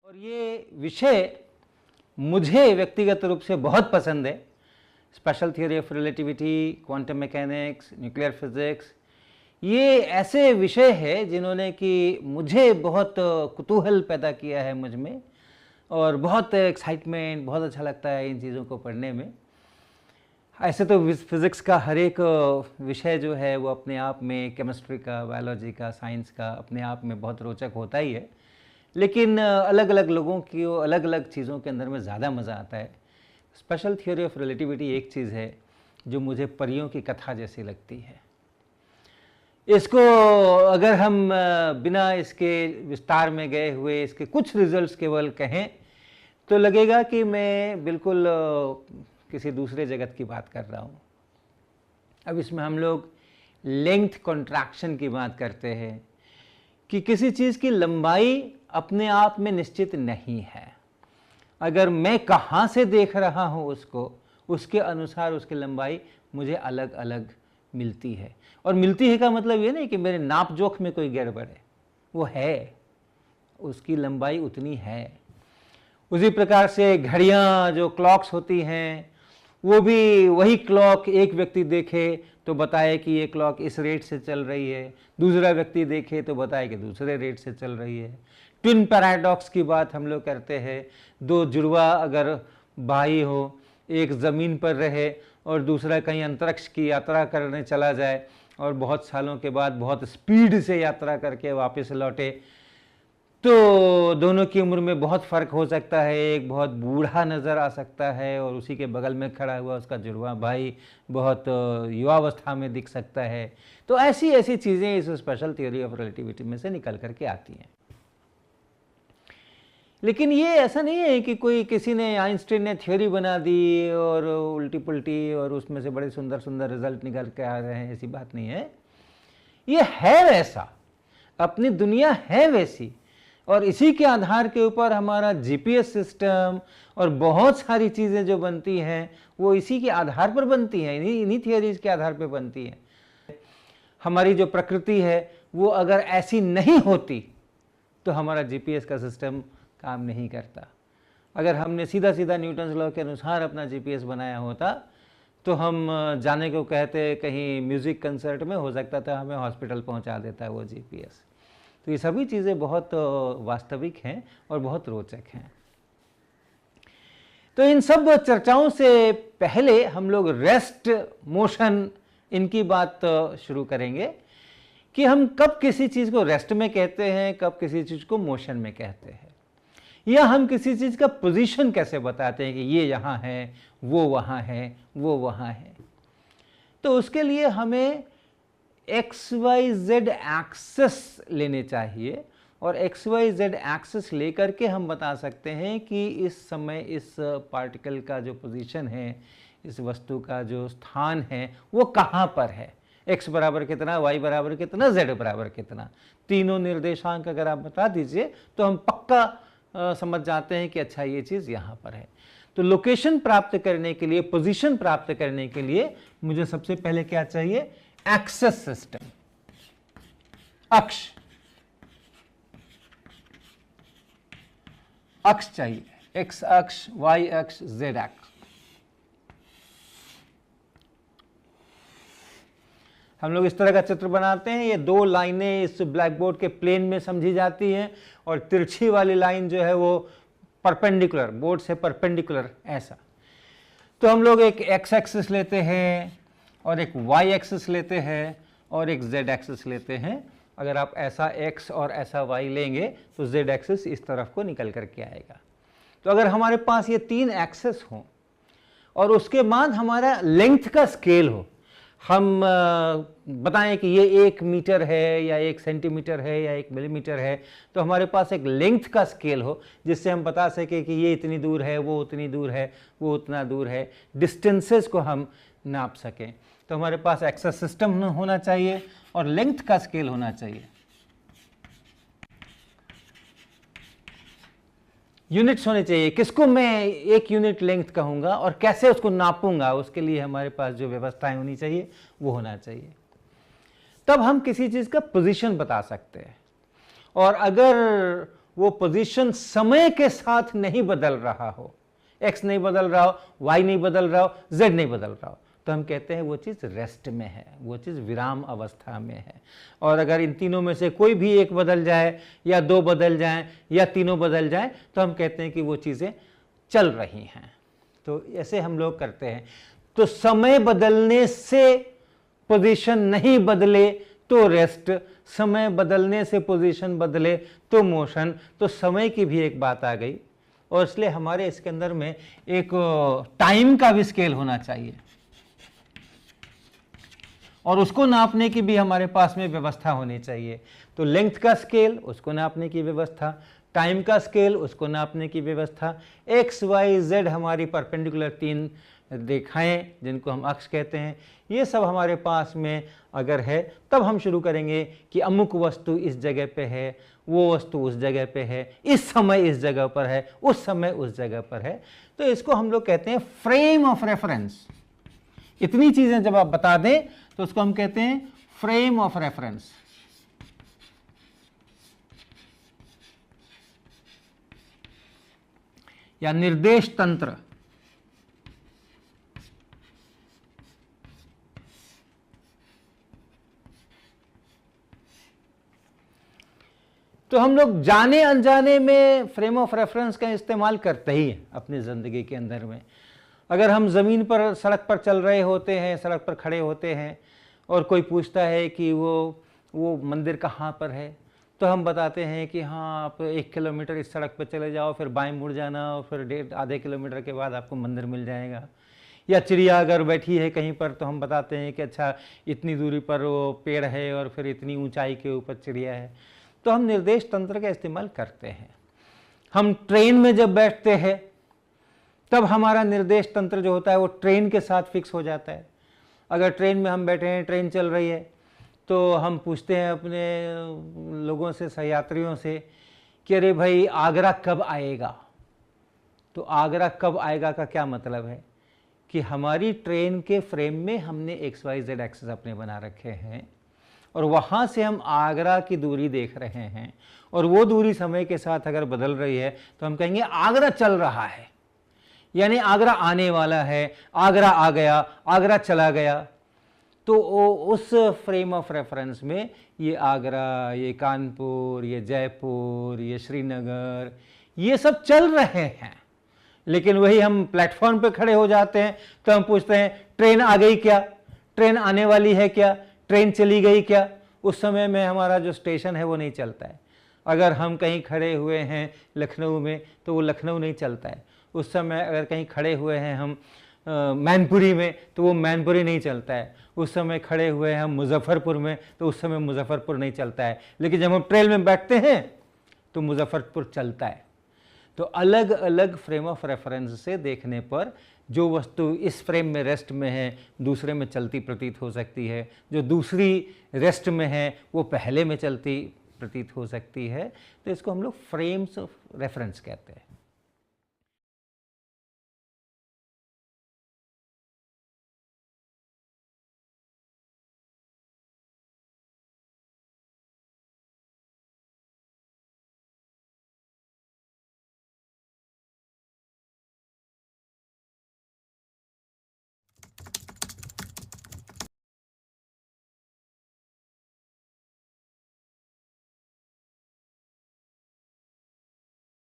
और ये विषय मुझे व्यक्तिगत रूप से बहुत पसंद है। Special theory of relativity, quantum mechanics, nuclear physics, ये ऐसे विषय है जिन्होंने कि मुझे बहुत कुतूहल पैदा किया है मुझ में, और बहुत एक्साइटमेंट, बहुत अच्छा लगता है इन चीज़ों को पढ़ने में। ऐसे तो फिज़िक्स का हर एक विषय जो है वो अपने आप में, केमिस्ट्री का, बायोलॉजी का, साइंस का, अपने आप में बहुत रोचक होता ही है, लेकिन अलग अलग लोगों की अलग अलग चीज़ों के अंदर में ज़्यादा मज़ा आता है। स्पेशल थियोरी ऑफ रिलेटिविटी एक चीज़ है जो मुझे परियों की कथा जैसी लगती है। इसको अगर हम बिना इसके विस्तार में गए हुए इसके कुछ रिजल्ट्स केवल कहें तो लगेगा कि मैं बिल्कुल किसी दूसरे जगत की बात कर रहा हूँ। अब इसमें हम लोग लेंथ कॉन्ट्रैक्शन की बात करते हैं कि किसी चीज़ की लंबाई अपने आप में निश्चित नहीं है। अगर मैं कहाँ से देख रहा हूँ उसको, उसके अनुसार उसकी लंबाई मुझे अलग अलग मिलती है। और मिलती है का मतलब ये नहीं कि मेरे नाप जोख में कोई गड़बड़ है, वो है, उसकी लंबाई उतनी है। उसी प्रकार से घड़ियाँ जो क्लॉक्स होती हैं, वो भी वही क्लॉक एक व्यक्ति देखे तो बताए कि ये क्लॉक इस रेट से चल रही है, दूसरा व्यक्ति देखे तो बताए कि दूसरे रेट से चल रही है। ट्विन पैराडॉक्स की बात हम लोग करते हैं। दो जुड़वा अगर भाई हो, एक ज़मीन पर रहे और दूसरा कहीं अंतरिक्ष की यात्रा करने चला जाए और बहुत सालों के बाद बहुत स्पीड से यात्रा करके वापस लौटे, तो दोनों की उम्र में बहुत फ़र्क हो सकता है। एक बहुत बूढ़ा नज़र आ सकता है और उसी के बगल में खड़ा हुआ उसका जुड़वा भाई बहुत युवावस्था में दिख सकता है। तो ऐसी ऐसी चीज़ें इस स्पेशल थ्योरी ऑफ रिलेटिविटी में से निकल करके आती हैं। लेकिन ये ऐसा नहीं है कि कोई किसी ने, आइंस्टीन ने थ्योरी बना दी और उल्टी पुल्टी और उसमें से बड़े सुंदर सुंदर रिजल्ट निकल के आ रहे हैं, ऐसी बात नहीं है। ये है वैसा, अपनी दुनिया है वैसी, और इसी के आधार के ऊपर हमारा जीपीएस सिस्टम और बहुत सारी चीज़ें जो बनती हैं वो इसी के आधार पर बनती हैं, इन्हीं थियोरीज के आधार पर बनती हैं। हमारी जो प्रकृति है वो अगर ऐसी नहीं होती तो हमारा जीपीएस का सिस्टम काम नहीं करता। अगर हमने सीधा सीधा न्यूटन्स लॉ के अनुसार अपना जीपीएस बनाया होता तो हम जाने को कहते कहीं म्यूज़िक कंसर्ट में, हो सकता था हमें हॉस्पिटल पहुंचा देता वो जीपीएस। तो ये सभी चीज़ें बहुत वास्तविक हैं और बहुत रोचक हैं। तो इन सब चर्चाओं से पहले हम लोग रेस्ट, मोशन, इनकी बात शुरू करेंगे कि हम कब किसी चीज़ को रेस्ट में कहते हैं, कब किसी चीज़ को मोशन में कहते हैं, या हम किसी चीज़ का पोजीशन कैसे बताते हैं कि ये यहाँ है, वो वहाँ है, वो वहाँ है। तो उसके लिए हमें XYZ एक्सेस लेने चाहिए, और XYZ एक्सेस लेकर के हम बता सकते हैं कि इस समय इस पार्टिकल का जो पोजीशन है, इस वस्तु का जो स्थान है वो कहाँ पर है। x बराबर कितना, y बराबर कितना, z बराबर कितना, तीनों निर्देशांक अगर आप बता दीजिए तो हम पक्का समझ जाते हैं कि अच्छा ये चीज़ यहाँ पर है। तो लोकेशन प्राप्त करने के लिए, पोजीशन प्राप्त करने के लिए मुझे सबसे पहले क्या चाहिए, एक्सेस सिस्टम, अक्ष, अक्ष चाहिए, x अक्ष, y अक्ष, z अक्ष। हम लोग इस तरह का चित्र बनाते हैं। ये दो लाइनें इस ब्लैक बोर्ड के प्लेन में समझी जाती हैं और तिरछी वाली लाइन जो है वो परपेंडिकुलर, बोर्ड से परपेंडिकुलर, ऐसा। तो हम लोग एक x एक्सिस लेते हैं और एक y एक्सिस लेते हैं और एक z एक्सिस लेते हैं। अगर आप ऐसा x और ऐसा y लेंगे तो z एक्सिस इस तरफ को निकल करके आएगा। तो अगर हमारे पास ये तीन एक्सिस हों और उसके बाद हमारा लेंथ का स्केल हो, हम बताएं कि ये 1 मीटर है या 1 सेंटीमीटर है या 1 मिलीमीटर है, तो हमारे पास एक लेंथ का स्केल हो जिससे हम बता सकें कि ये इतनी दूर है, वो उतनी दूर है, वो उतना दूर है, डिस्टेंसेस को हम नाप सकें। तो हमारे पास एक्सेस सिस्टम होना चाहिए और लेंथ का स्केल होना चाहिए। यूनिट्स होने चाहिए, किसको मैं एक यूनिट लेंथ कहूँगा और कैसे उसको नापूंगा, उसके लिए हमारे पास जो व्यवस्थाएं होनी चाहिए वो होना चाहिए। तब हम किसी चीज़ का पोजीशन बता सकते हैं। और अगर वो पोजीशन समय के साथ नहीं बदल रहा हो, एक्स नहीं बदल रहा हो, वाई नहीं बदल रहा हो, जेड नहीं बदल रहा हो, तो हम कहते हैं वो चीज़ रेस्ट में है, वो चीज़ विराम अवस्था में है। और अगर इन तीनों में से कोई भी एक बदल जाए या दो बदल जाएं या तीनों बदल जाएं, तो हम कहते हैं कि वो चीज़ें चल रही हैं। तो ऐसे हम लोग करते हैं। तो समय बदलने से पोजीशन नहीं बदले तो रेस्ट, समय बदलने से पोजीशन बदले तो मोशन। तो समय की भी एक बात आ गई, और इसलिए हमारे इसके अंदर में एक टाइम का भी स्केल होना चाहिए, और उसको नापने की भी हमारे पास में व्यवस्था होनी चाहिए। तो लेंथ का स्केल, उसको नापने की व्यवस्था, टाइम का स्केल, उसको नापने की व्यवस्था, एक्स वाई जेड हमारी परपेंडिकुलर तीन रेखाएं जिनको हम अक्ष कहते हैं, ये सब हमारे पास में अगर है, तब हम शुरू करेंगे कि अमुक वस्तु इस जगह पे है, वो वस्तु उस जगह पे है, इस समय इस जगह पर है, उस समय उस जगह पर है। तो इसको हम लोग कहते हैं फ्रेम ऑफ रेफरेंस। इतनी चीजें जब आप बता दें तो उसको हम कहते हैं फ्रेम ऑफ रेफरेंस। या निर्देश तंत्र। तो हम लोग जाने अनजाने में फ्रेम ऑफ रेफरेंस का इस्तेमाल करते ही हैं अपनी ज़िंदगी के अंदर में। अगर हम ज़मीन पर, सड़क पर चल रहे होते हैं, सड़क पर खड़े होते हैं, और कोई पूछता है कि वो मंदिर कहाँ पर है, तो हम बताते हैं कि हाँ, आप 1 किलोमीटर इस सड़क पर चले जाओ, फिर बाएं मुड़ जाना, और फिर आधे किलोमीटर के बाद आपको मंदिर मिल जाएगा। या चिड़िया अगर बैठी है कहीं पर, तो हम बताते हैं कि अच्छा, इतनी दूरी पर वो पेड़ है और फिर इतनी ऊंचाई के ऊपर चिड़िया है। तो हम निर्देश तंत्र का इस्तेमाल करते हैं। हम ट्रेन में जब बैठते हैं तब हमारा निर्देश तंत्र जो होता है वो ट्रेन के साथ फिक्स हो जाता है। अगर ट्रेन में हम बैठे हैं, ट्रेन चल रही है, तो हम पूछते हैं अपने लोगों से, सहयात्रियों से कि अरे भाई, आगरा कब आएगा। तो आगरा कब आएगा का क्या मतलब है कि हमारी ट्रेन के फ्रेम में हमने XYZ एक्सेस अपने बना रखे हैं, और वहाँ से हम आगरा की दूरी देख रहे हैं, और वो दूरी समय के साथ अगर बदल रही है तो हम कहेंगे आगरा चल रहा है, यानी आगरा आने वाला है, आगरा आ गया, आगरा चला गया। तो उस फ्रेम ऑफ रेफरेंस में ये आगरा, ये कानपुर, ये जयपुर, ये श्रीनगर, ये सब चल रहे हैं। लेकिन वही हम प्लेटफॉर्म पे खड़े हो जाते हैं तो हम पूछते हैं ट्रेन आ गई क्या, ट्रेन आने वाली है क्या, ट्रेन चली गई क्या। उस समय में हमारा जो स्टेशन है वो नहीं चलता है। अगर हम कहीं खड़े हुए हैं लखनऊ में तो वो लखनऊ नहीं चलता है। उस समय अगर कहीं खड़े हुए हैं हम मैनपुरी में तो वो मैनपुरी नहीं चलता है। उस समय खड़े हुए हैं हम मुजफ्फरपुर में तो उस समय मुजफ्फरपुर नहीं चलता है। लेकिन जब हम ट्रेन में बैठते हैं तो मुजफ्फरपुर चलता है। तो अलग अलग फ्रेम ऑफ रेफरेंस से देखने पर जो वस्तु इस फ्रेम में रेस्ट में है दूसरे में चलती प्रतीत हो सकती है, जो दूसरी रेस्ट में है वो पहले में चलती प्रतीत हो सकती है। तो इसको हम लोग फ्रेम्स ऑफ रेफरेंस कहते हैं।